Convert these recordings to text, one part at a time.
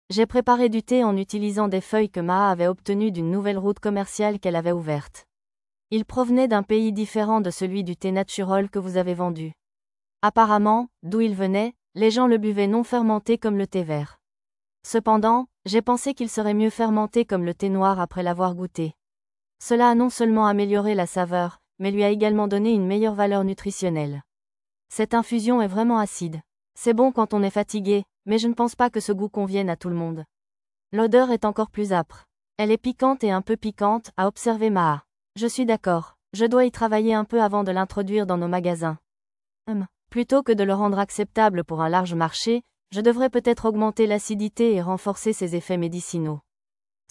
J'ai préparé du thé en utilisant des feuilles que Maa avait obtenues d'une nouvelle route commerciale qu'elle avait ouverte. Il provenait d'un pays différent de celui du thé natural que vous avez vendu. Apparemment, d'où il venait, les gens le buvaient non fermenté comme le thé vert. Cependant, j'ai pensé qu'il serait mieux fermenté comme le thé noir après l'avoir goûté. Cela a non seulement amélioré la saveur, mais lui a également donné une meilleure valeur nutritionnelle. Cette infusion est vraiment acide. C'est bon quand on est fatigué, mais je ne pense pas que ce goût convienne à tout le monde. L'odeur est encore plus âpre. Elle est piquante et un peu piquante, a observé Maa. Je suis d'accord, je dois y travailler un peu avant de l'introduire dans nos magasins. Plutôt que de le rendre acceptable pour un large marché, je devrais peut-être augmenter l'acidité et renforcer ses effets médicinaux.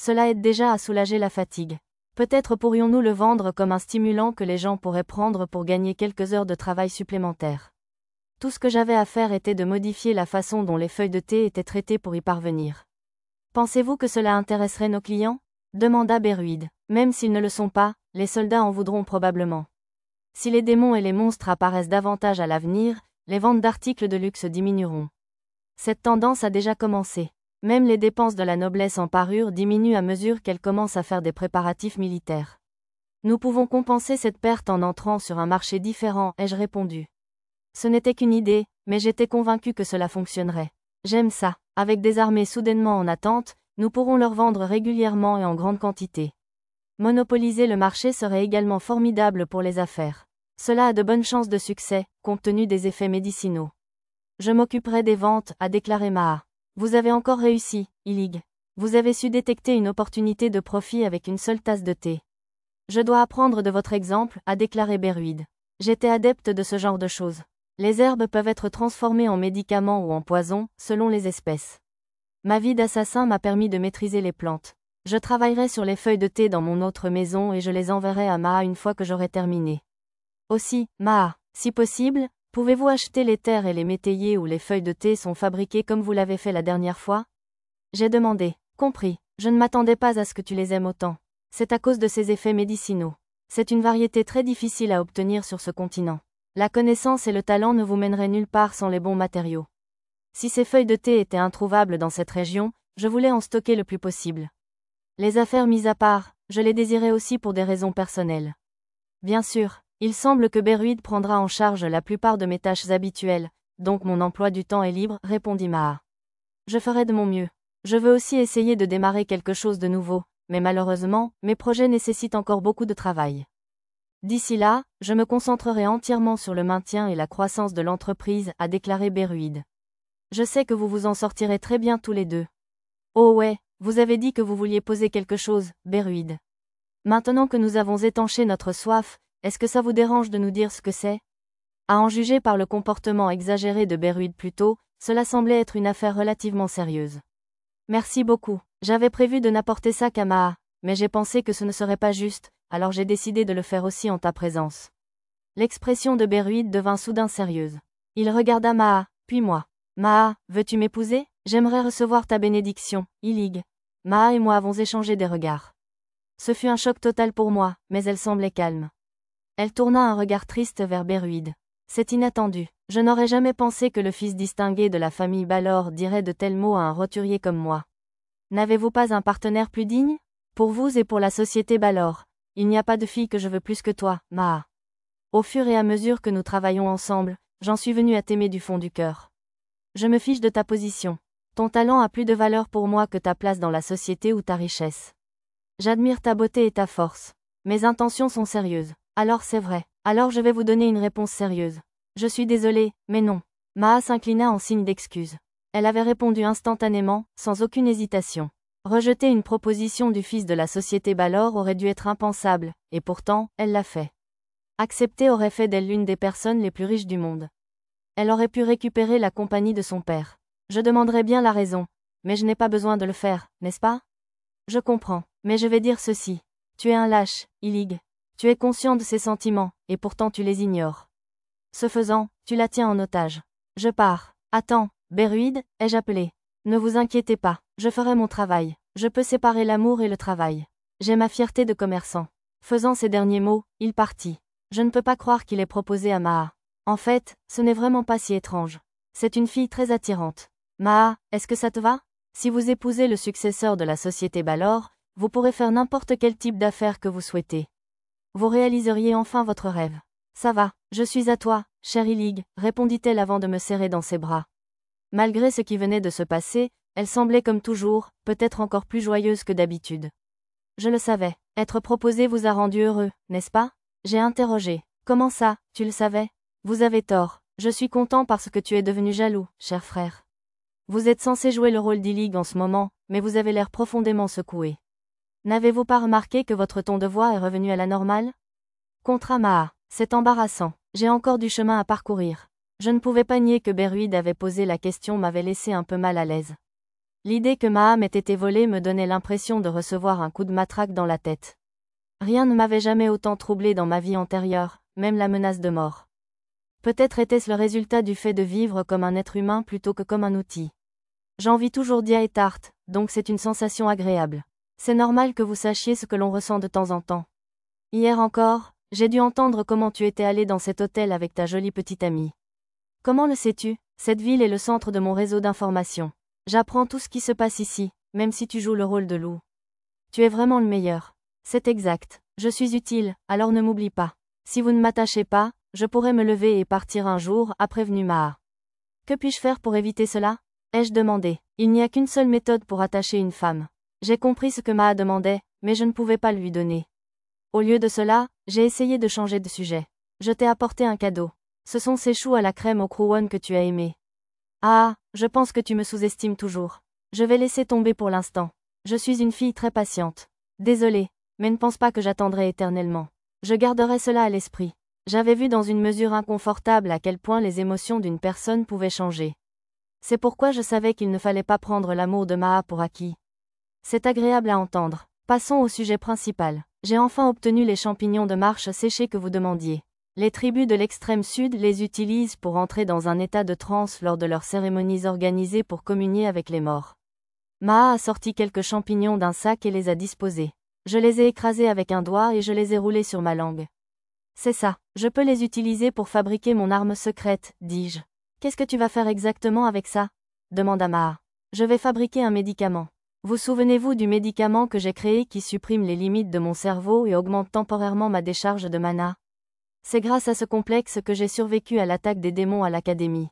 Cela aide déjà à soulager la fatigue. Peut-être pourrions-nous le vendre comme un stimulant que les gens pourraient prendre pour gagner quelques heures de travail supplémentaires. Tout ce que j'avais à faire était de modifier la façon dont les feuilles de thé étaient traitées pour y parvenir. Pensez-vous que cela intéresserait nos clients ? Demanda Beruide. Même s'ils ne le sont pas, les soldats en voudront probablement. Si les démons et les monstres apparaissent davantage à l'avenir, les ventes d'articles de luxe diminueront. Cette tendance a déjà commencé. Même les dépenses de la noblesse en parure diminuent à mesure qu'elle commence à faire des préparatifs militaires. Nous pouvons compenser cette perte en entrant sur un marché différent, ai-je répondu. Ce n'était qu'une idée, mais j'étais convaincu que cela fonctionnerait. J'aime ça. Avec des armées soudainement en attente, nous pourrons leur vendre régulièrement et en grande quantité. Monopoliser le marché serait également formidable pour les affaires. Cela a de bonnes chances de succès, compte tenu des effets médicinaux. Je m'occuperai des ventes, a déclaré Maa. Vous avez encore réussi, Illig. Vous avez su détecter une opportunité de profit avec une seule tasse de thé. Je dois apprendre de votre exemple, a déclaré Beruide. J'étais adepte de ce genre de choses. Les herbes peuvent être transformées en médicaments ou en poisons, selon les espèces. Ma vie d'assassin m'a permis de maîtriser les plantes. Je travaillerai sur les feuilles de thé dans mon autre maison et je les enverrai à Maa une fois que j'aurai terminé. Aussi, Maa, si possible, pouvez-vous acheter les terres et les métayers où les feuilles de thé sont fabriquées comme vous l'avez fait la dernière fois ? J'ai demandé. Compris. Je ne m'attendais pas à ce que tu les aimes autant. C'est à cause de ses effets médicinaux. C'est une variété très difficile à obtenir sur ce continent. La connaissance et le talent ne vous mèneraient nulle part sans les bons matériaux. Si ces feuilles de thé étaient introuvables dans cette région, je voulais en stocker le plus possible. Les affaires mises à part, je les désirais aussi pour des raisons personnelles. Bien sûr, il semble que Beruide prendra en charge la plupart de mes tâches habituelles, donc mon emploi du temps est libre, répondit Maa. Je ferai de mon mieux. Je veux aussi essayer de démarrer quelque chose de nouveau, mais malheureusement, mes projets nécessitent encore beaucoup de travail. D'ici là, je me concentrerai entièrement sur le maintien et la croissance de l'entreprise, a déclaré Beruide. Je sais que vous vous en sortirez très bien tous les deux. Oh ouais, vous avez dit que vous vouliez poser quelque chose, Beruide. Maintenant que nous avons étanché notre soif, est-ce que ça vous dérange de nous dire ce que c'est ? À en juger par le comportement exagéré de Beruide plus tôt, cela semblait être une affaire relativement sérieuse. Merci beaucoup. J'avais prévu de n'apporter ça qu'à Maa, mais j'ai pensé que ce ne serait pas juste, alors j'ai décidé de le faire aussi en ta présence. L'expression de Beruide devint soudain sérieuse. Il regarda Maa, puis moi. Maa, veux-tu m'épouser ? J'aimerais recevoir ta bénédiction, Illig. Maa et moi avons échangé des regards. Ce fut un choc total pour moi, mais elle semblait calme. Elle tourna un regard triste vers Beruide. C'est inattendu. Je n'aurais jamais pensé que le fils distingué de la famille Balor dirait de tels mots à un roturier comme moi. N'avez-vous pas un partenaire plus digne ? Pour vous et pour la société Balor, il n'y a pas de fille que je veux plus que toi, Maa. Au fur et à mesure que nous travaillons ensemble, j'en suis venu à t'aimer du fond du cœur. Je me fiche de ta position. Ton talent a plus de valeur pour moi que ta place dans la société ou ta richesse. J'admire ta beauté et ta force. Mes intentions sont sérieuses. Alors c'est vrai. Alors je vais vous donner une réponse sérieuse. Je suis désolée, mais non. Maa s'inclina en signe d'excuse. Elle avait répondu instantanément, sans aucune hésitation. Rejeter une proposition du fils de la société Balor aurait dû être impensable, et pourtant, elle l'a fait. Accepter aurait fait d'elle l'une des personnes les plus riches du monde. Elle aurait pu récupérer la compagnie de son père. Je demanderais bien la raison, mais je n'ai pas besoin de le faire, n'est-ce pas ? Je comprends, mais je vais dire ceci. Tu es un lâche, Illig. Tu es conscient de ses sentiments, et pourtant tu les ignores. Ce faisant, tu la tiens en otage. Je pars. Attends, Beruide, ai-je appelé ? Ne vous inquiétez pas, je ferai mon travail. Je peux séparer l'amour et le travail. J'ai ma fierté de commerçant. Faisant ces derniers mots, il partit. Je ne peux pas croire qu'il ait proposé à Maa. En fait, ce n'est vraiment pas si étrange. C'est une fille très attirante. Maa, est-ce que ça te va ? Si vous épousez le successeur de la société Balor, vous pourrez faire n'importe quel type d'affaires que vous souhaitez. Vous réaliseriez enfin votre rêve. Ça va, je suis à toi, chère Illig, répondit-elle avant de me serrer dans ses bras. Malgré ce qui venait de se passer, elle semblait comme toujours, peut-être encore plus joyeuse que d'habitude. Je le savais, être proposé vous a rendu heureux, n'est-ce pas? J'ai interrogé. Comment ça, tu le savais? Vous avez tort, je suis content parce que tu es devenu jaloux, cher frère. Vous êtes censé jouer le rôle d'Illig en ce moment, mais vous avez l'air profondément secoué. N'avez-vous pas remarqué que votre ton de voix est revenu à la normale? Contre Maa, c'est embarrassant, j'ai encore du chemin à parcourir. Je ne pouvais pas nier que Beruid avait posé la question m'avait laissé un peu mal à l'aise. L'idée que Maa m'ait été volée me donnait l'impression de recevoir un coup de matraque dans la tête. Rien ne m'avait jamais autant troublé dans ma vie antérieure, même la menace de mort. Peut-être était-ce le résultat du fait de vivre comme un être humain plutôt que comme un outil. J'envie toujours Dia et Tart, donc c'est une sensation agréable. C'est normal que vous sachiez ce que l'on ressent de temps en temps. Hier encore, j'ai dû entendre comment tu étais allé dans cet hôtel avec ta jolie petite amie. Comment le sais-tu? Cette ville est le centre de mon réseau d'information. J'apprends tout ce qui se passe ici, même si tu joues le rôle de loup. Tu es vraiment le meilleur. C'est exact, je suis utile, alors ne m'oublie pas. Si vous ne m'attachez pas, je pourrais me lever et partir un jour, a prévenu Maa. Que puis-je faire pour éviter cela? Ai-je demandé. Il n'y a qu'une seule méthode pour attacher une femme. J'ai compris ce que Maa demandait, mais je ne pouvais pas lui donner. Au lieu de cela, j'ai essayé de changer de sujet. Je t'ai apporté un cadeau. Ce sont ces choux à la crème au crouan que tu as aimés. Ah, je pense que tu me sous-estimes toujours. Je vais laisser tomber pour l'instant. Je suis une fille très patiente. Désolée, mais ne pense pas que j'attendrai éternellement. Je garderai cela à l'esprit. J'avais vu dans une mesure inconfortable à quel point les émotions d'une personne pouvaient changer. C'est pourquoi je savais qu'il ne fallait pas prendre l'amour de Maa pour acquis. C'est agréable à entendre. Passons au sujet principal. J'ai enfin obtenu les champignons de marche séchés que vous demandiez. Les tribus de l'extrême sud les utilisent pour entrer dans un état de transe lors de leurs cérémonies organisées pour communier avec les morts. Maa a sorti quelques champignons d'un sac et les a disposés. Je les ai écrasés avec un doigt et je les ai roulés sur ma langue. C'est ça, je peux les utiliser pour fabriquer mon arme secrète, dis-je. Qu'est-ce que tu vas faire exactement avec ça? Demanda Maa. Je vais fabriquer un médicament. Vous souvenez-vous du médicament que j'ai créé qui supprime les limites de mon cerveau et augmente temporairement ma décharge de mana? C'est grâce à ce complexe que j'ai survécu à l'attaque des démons à l'académie.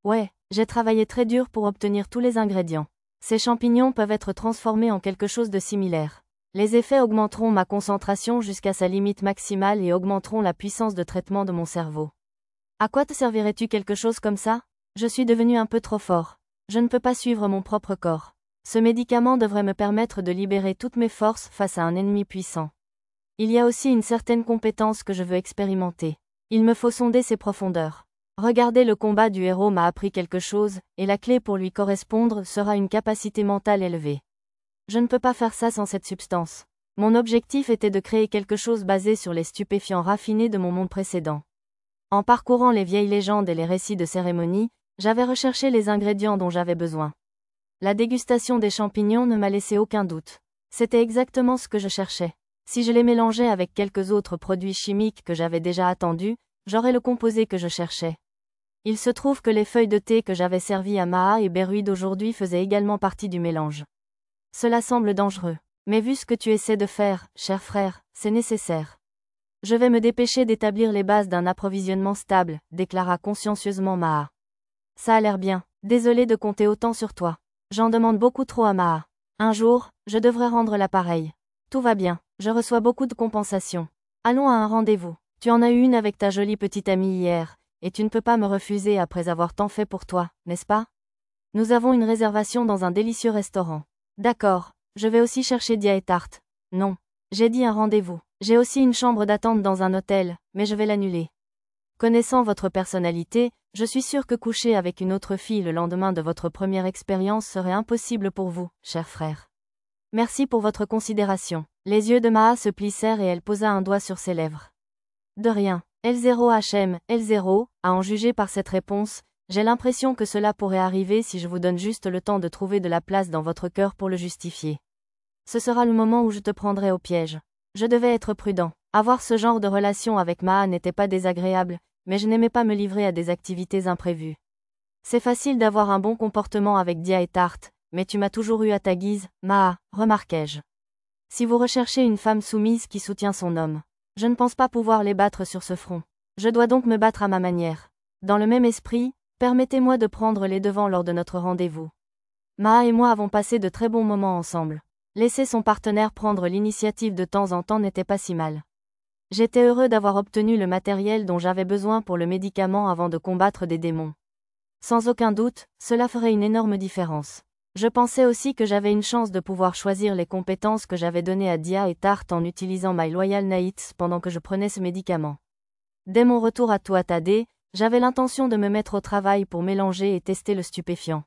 Ouais, j'ai travaillé très dur pour obtenir tous les ingrédients. Ces champignons peuvent être transformés en quelque chose de similaire. Les effets augmenteront ma concentration jusqu'à sa limite maximale et augmenteront la puissance de traitement de mon cerveau. À quoi te servirais-tu quelque chose comme ça? Je suis devenu un peu trop fort. Je ne peux pas suivre mon propre corps. Ce médicament devrait me permettre de libérer toutes mes forces face à un ennemi puissant. Il y a aussi une certaine compétence que je veux expérimenter. Il me faut sonder ses profondeurs. Regarder le combat du héros m'a appris quelque chose, et la clé pour lui correspondre sera une capacité mentale élevée. Je ne peux pas faire ça sans cette substance. Mon objectif était de créer quelque chose basé sur les stupéfiants raffinés de mon monde précédent. En parcourant les vieilles légendes et les récits de cérémonie, j'avais recherché les ingrédients dont j'avais besoin. La dégustation des champignons ne m'a laissé aucun doute. C'était exactement ce que je cherchais. Si je les mélangeais avec quelques autres produits chimiques que j'avais déjà attendus, j'aurais le composé que je cherchais. Il se trouve que les feuilles de thé que j'avais servies à Maa et Beruid aujourd'hui faisaient également partie du mélange. Cela semble dangereux. Mais vu ce que tu essaies de faire, cher frère, c'est nécessaire. Je vais me dépêcher d'établir les bases d'un approvisionnement stable, déclara consciencieusement Maa. Ça a l'air bien. Désolé de compter autant sur toi. J'en demande beaucoup trop à Maa. Un jour, je devrais rendre l'appareil. Tout va bien, je reçois beaucoup de compensation. Allons à un rendez-vous. Tu en as eu une avec ta jolie petite amie hier, et tu ne peux pas me refuser après avoir tant fait pour toi, n'est-ce pas? Nous avons une réservation dans un délicieux restaurant. D'accord, je vais aussi chercher Dia et Tart. Non, j'ai dit un rendez-vous. J'ai aussi une chambre d'attente dans un hôtel, mais je vais l'annuler. Connaissant votre personnalité, je suis sûr que coucher avec une autre fille le lendemain de votre première expérience serait impossible pour vous, cher frère. Merci pour votre considération. Les yeux de Maa se plissèrent et elle posa un doigt sur ses lèvres. De rien. L0HM, L0, à en juger par cette réponse, j'ai l'impression que cela pourrait arriver si je vous donne juste le temps de trouver de la place dans votre cœur pour le justifier. Ce sera le moment où je te prendrai au piège. Je devais être prudent. Avoir ce genre de relation avec Maa n'était pas désagréable, mais je n'aimais pas me livrer à des activités imprévues. C'est facile d'avoir un bon comportement avec Dia et Tart, mais tu m'as toujours eu à ta guise, Maa, remarquai-je. Si vous recherchez une femme soumise qui soutient son homme, je ne pense pas pouvoir les battre sur ce front. Je dois donc me battre à ma manière. Dans le même esprit, permettez-moi de prendre les devants lors de notre rendez-vous. Maa et moi avons passé de très bons moments ensemble. Laisser son partenaire prendre l'initiative de temps en temps n'était pas si mal. J'étais heureux d'avoir obtenu le matériel dont j'avais besoin pour le médicament avant de combattre des démons. Sans aucun doute, cela ferait une énorme différence. Je pensais aussi que j'avais une chance de pouvoir choisir les compétences que j'avais données à Dia et Tart en utilisant My Loyal Nights pendant que je prenais ce médicament. Dès mon retour à Tuatha Dé, j'avais l'intention de me mettre au travail pour mélanger et tester le stupéfiant.